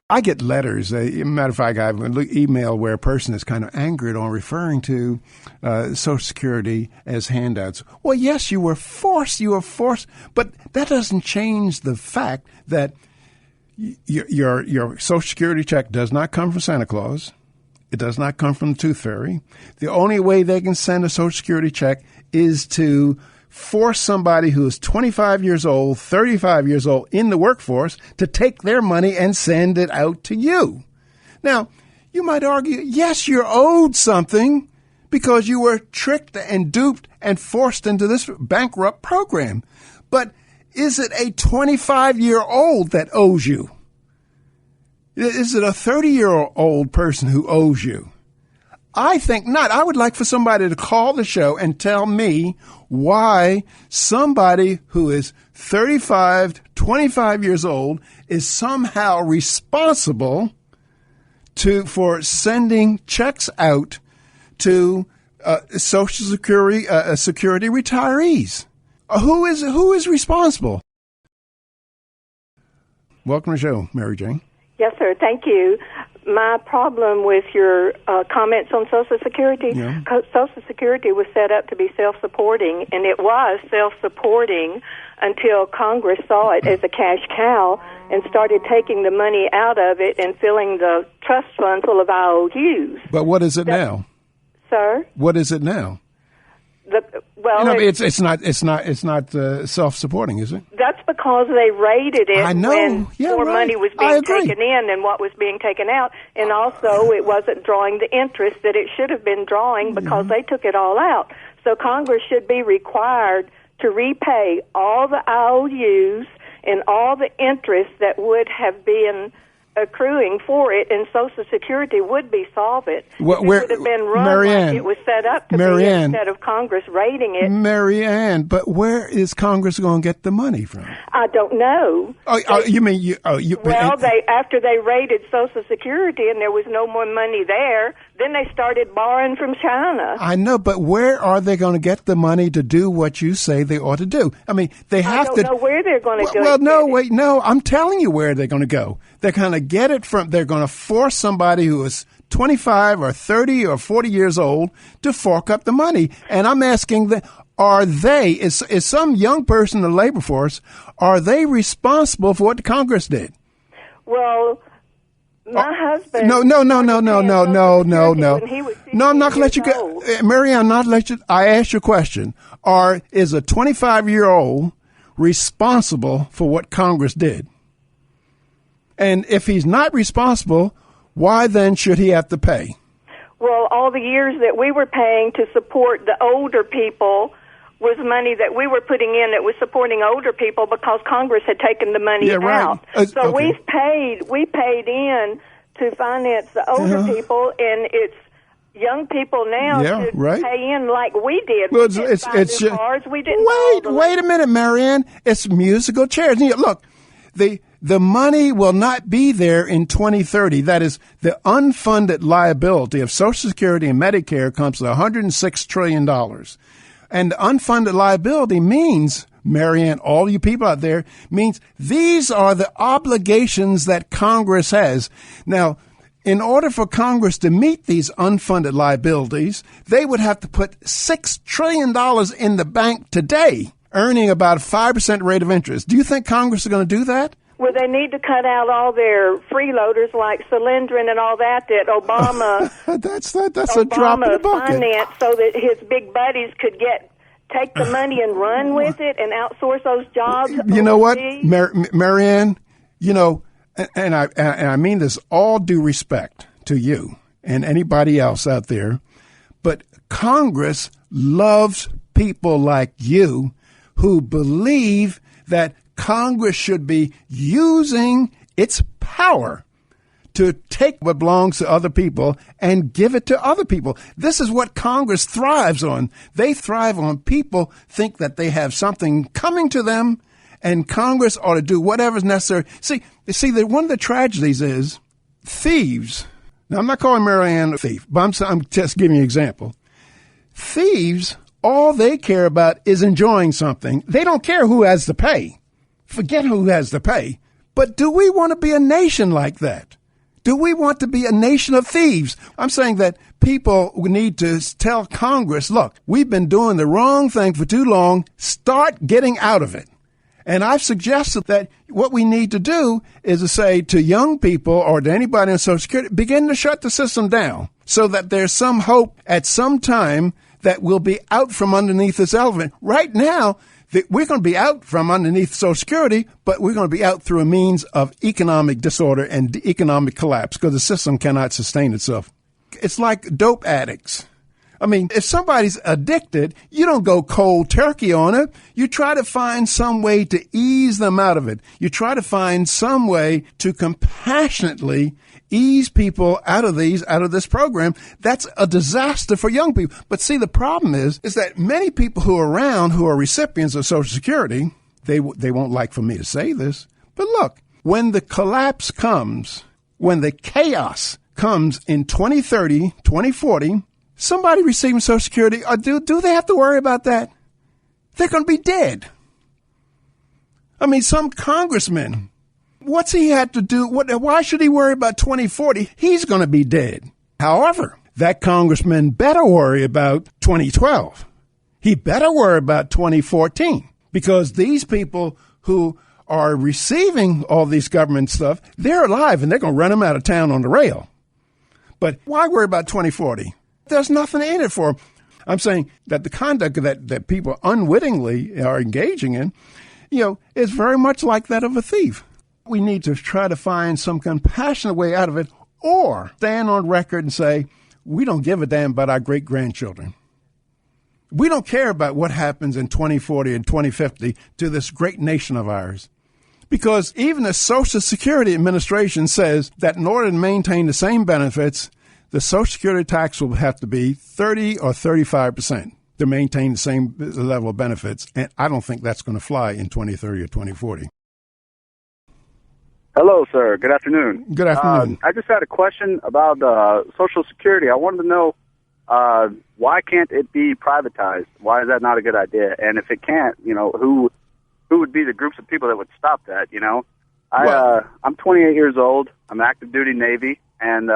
I get letters. Matter of fact, I have an email where a person is kind of angered on referring to Social Security as handouts. Well, yes, you were forced, but that doesn't change the fact that your Social Security check does not come from Santa Claus. It does not come from the Tooth Fairy. The only way they can send a Social Security check is to force somebody who is 25 years old, 35 years old in the workforce to take their money and send it out to you. Now, you might argue, yes, you're owed something because you were tricked and duped and forced into this bankrupt program. But is it a 25-year-old that owes you? Is it a 30-year-old person who owes you? I think not. I would like for somebody to call the show and tell me why somebody who is 35, 25 years old is somehow responsible for sending checks out to Social Security retirees. Who is responsible? Welcome to the show, Mary Jane. Yes, sir. Thank you. My problem with your comments on Social Security, Social Security was set up to be self-supporting, and it was self-supporting until Congress saw it as a cash cow and started taking the money out of it and filling the trust fund full of IOUs. But what is it now? Sir? What is it now? It's not self-supporting, is it? That's because they rated it when more money was being taken in than what was being taken out, and also it wasn't drawing the interest that it should have been drawing because they took it all out. So Congress should be required to repay all the IOUs and all the interest that would have been accruing for it, and Social Security would be solvent. It would have been run like it was set up to be instead of Congress rating it. Marianne, but where is Congress going to get the money from? I don't know. After they raided Social Security and there was no more money there, then they started borrowing from China. I know, but where are they going to get the money to do what you say they ought to do? I mean, they have to. I don't know where they're going to go. Well, no, I'm telling you where they're going to go. They're going to get it from, they're going to force somebody who is 25 or 30 or 40 years old to fork up the money. And I'm asking, is some young person in the labor force, are they responsible for what the Congress did? Well, my husband. No. No, I'm not going to let you go. Marianne, I'm not going to let you. I asked you a question. Is a 25-year-old responsible for what Congress did? And if he's not responsible, why then should he have to pay? Well, all the years that we were paying to support the older people was money that we were putting in that was supporting older people because Congress had taken the money out. So we paid in to finance the older people, and it's young people now should pay in like we did. Well, wait a minute, Marianne. It's musical chairs. Look, the money will not be there in 2030. That is, the unfunded liability of Social Security and Medicare comes to $106 trillion. And the unfunded liability means, Marianne, all you people out there, means these are the obligations that Congress has. Now, in order for Congress to meet these unfunded liabilities, they would have to put $6 trillion in the bank today, earning about a 5% rate of interest. Do you think Congress is going to do that? Well, they need to cut out all their freeloaders like Solyndran and all that Obama. that's a drop in the bucket. Financed so that his big buddies could take the money and run with it and outsource those jobs. You know what, Marianne? And I mean this all due respect to you and anybody else out there, but Congress loves people like you who believe that Congress should be using its power to take what belongs to other people and give it to other people. This is what Congress thrives on. They thrive on people think that they have something coming to them, and Congress ought to do whatever is necessary. See, one of the tragedies is thieves. Now, I'm not calling Marianne a thief, but I'm just giving you an example. Thieves, all they care about is enjoying something. They don't care who has to pay. Forget who has to pay. But do we want to be a nation like that? Do we want to be a nation of thieves? I'm saying that people need to tell Congress, look, we've been doing the wrong thing for too long. Start getting out of it. And I've suggested that what we need to do is to say to young people or to anybody on Social Security, begin to shut the system down so that there's some hope at some time that we'll be out from underneath this elephant. Right now, we're going to be out from underneath Social Security, but we're going to be out through a means of economic disorder and economic collapse because the system cannot sustain itself. It's like dope addicts. I mean, if somebody's addicted, you don't go cold turkey on it. You try to find some way to ease them out of it. You try to find some way to compassionately ease people out of this program. That's a disaster for young people. But see, the problem is that many people who are around who are recipients of Social Security, they won't like for me to say this, but look, when the collapse comes, when the chaos comes in 2030, 2040, somebody receiving Social Security, do they have to worry about that? They're going to be dead. I mean, some congressman, what's he had to do? Why should he worry about 2040? He's going to be dead. However, that congressman better worry about 2012. He better worry about 2014 because these people who are receiving all these government stuff, they're alive and they're going to run them out of town on the rail. But why worry about 2040? There's nothing in it for them. I'm saying that the conduct that people unwittingly are engaging in, is very much like that of a thief. We need to try to find some compassionate way out of it or stand on record and say, we don't give a damn about our great-grandchildren. We don't care about what happens in 2040 and 2050 to this great nation of ours. Because even the Social Security Administration says that in order to maintain the same benefits, the Social Security tax will have to be 30 or 35% to maintain the same level of benefits. And I don't think that's going to fly in 2030 or 2040. Hello, sir. Good afternoon. Good afternoon. I just had a question about Social Security. I wanted to know why can't it be privatized? Why is that not a good idea? And if it can't, who would be the groups of people that would stop that? I'm 28 years old. I'm active duty Navy, and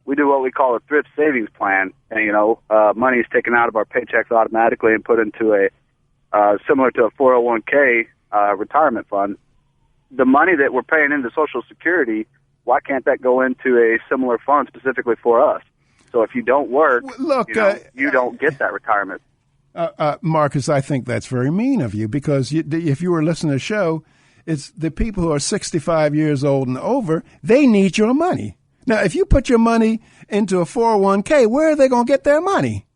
we do what we call a thrift savings plan. And money is taken out of our paychecks automatically and put into a similar to a 401k retirement fund. The money that we're paying into Social Security, why can't that go into a similar fund specifically for us? So if you don't work, look, you don't get that retirement. Marcus, I think that's very mean of you because if you were listening to the show, it's the people who are 65 years old and over, they need your money. Now, if you put your money into a 401k, where are they going to get their money?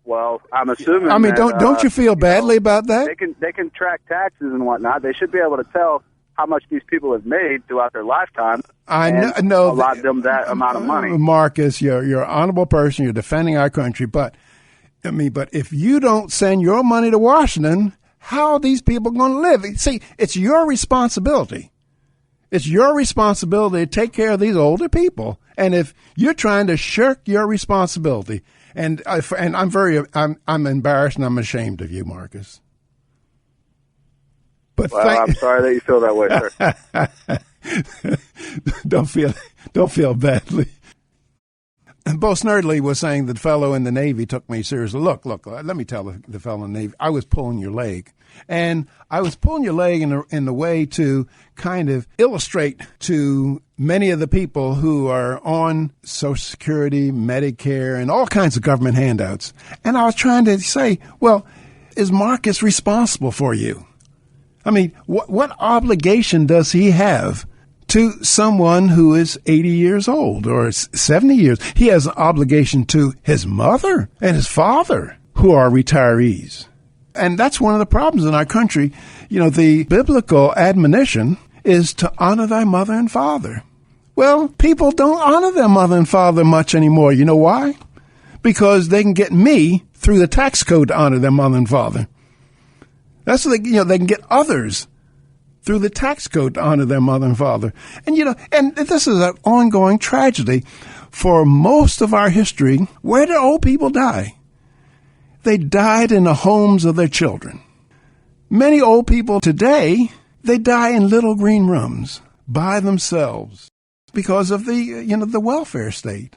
Well, I'm assuming. I mean, don't you feel badly about that? They can track taxes and whatnot. They should be able to tell how much these people have made throughout their lifetime. I know. Allot them that amount of money. Marcus, you're an honorable person. You're defending our country, but if you don't send your money to Washington, how are these people going to live? See, it's your responsibility. It's your responsibility to take care of these older people. And if you're trying to shirk your responsibility, and I'm embarrassed and I'm ashamed of you, Marcus. But I'm sorry that you feel that way, sir. Don't feel badly. And Bo Snerdley was saying that the fellow in the Navy took me seriously. Look, let me tell the fellow in the Navy, I was pulling your leg. And I was pulling your leg in the way to kind of illustrate to many of the people who are on Social Security, Medicare, and all kinds of government handouts. And I was trying to say, well, is Marcus responsible for you? I mean, what obligation does he have to someone who is 80 years old or 70 years? He has an obligation to his mother and his father who are retirees. And that's one of the problems in our country. The biblical admonition is to honor thy mother and father. Well, people don't honor their mother and father much anymore. You know why? Because they can get me through the tax code to honor their mother and father. That's what they can get others through the tax code to honor their mother and father. And, and this is an ongoing tragedy. For most of our history, where did old people die? They died in the homes of their children. Many old people today They die in little green rooms by themselves because of the welfare state.